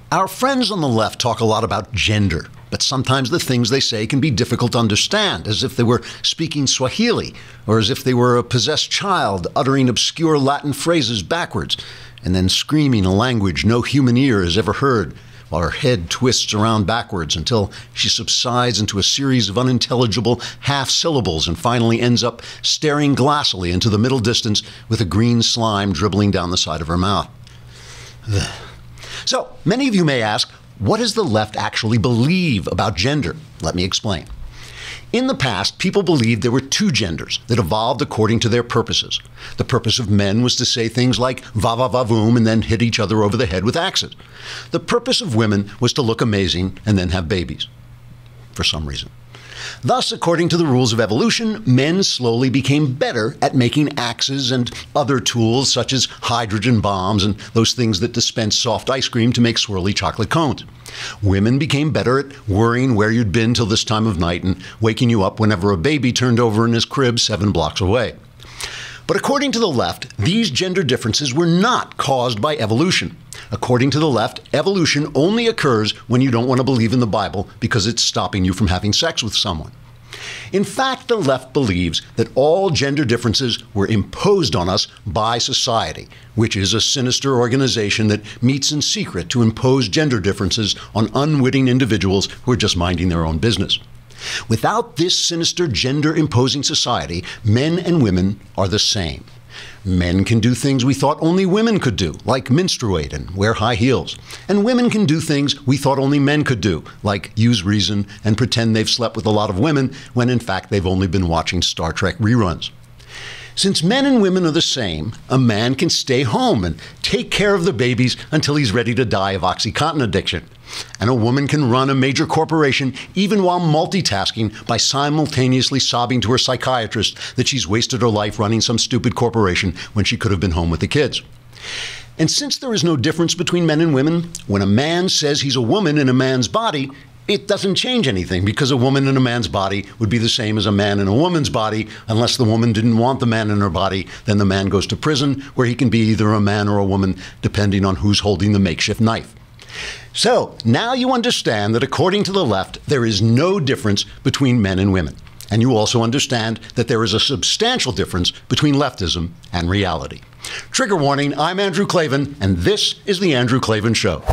Our friends on the left talk a lot about gender, but sometimes the things they say can be difficult to understand, as if they were speaking Swahili, or as if they were a possessed child uttering obscure Latin phrases backwards, and then screaming a language no human ear has ever heard, while her head twists around backwards until she subsides into a series of unintelligible half-syllables and finally ends up staring glassily into the middle distance with a green slime dribbling down the side of her mouth. So, many of you may ask, what does the left actually believe about gender? Let me explain. In the past, people believed there were two genders that evolved according to their purposes. The purpose of men was to say things like va va va voom and then hit each other over the head with axes. The purpose of women was to look amazing and then have babies, for some reason. Thus, according to the rules of evolution, men slowly became better at making axes and other tools such as hydrogen bombs and those things that dispense soft ice cream to make swirly chocolate cones. Women became better at worrying where you'd been till this time of night and waking you up whenever a baby turned over in his crib 7 blocks away. But according to the left, these gender differences were not caused by evolution. According to the left, evolution only occurs when you don't want to believe in the Bible because it's stopping you from having sex with someone. In fact, the left believes that all gender differences were imposed on us by society, which is a sinister organization that meets in secret to impose gender differences on unwitting individuals who are just minding their own business. Without this sinister gender-imposing society, men and women are the same. Men can do things we thought only women could do, like menstruate and wear high heels. And women can do things we thought only men could do, like use reason and pretend they've slept with a lot of women when in fact they've only been watching Star Trek reruns. Since men and women are the same, a man can stay home and take care of the babies until he's ready to die of OxyContin addiction. And a woman can run a major corporation even while multitasking by simultaneously sobbing to her psychiatrist that she's wasted her life running some stupid corporation when she could have been home with the kids. And since there is no difference between men and women, when a man says he's a woman in a man's body, it doesn't change anything because a woman in a man's body would be the same as a man in a woman's body. Unless the woman didn't want the man in her body, then the man goes to prison where he can be either a man or a woman depending on who's holding the makeshift knife. So now you understand that according to the left, there is no difference between men and women. And you also understand that there is a substantial difference between leftism and reality. Trigger warning, I'm Andrew Klavan, and this is The Andrew Klavan Show.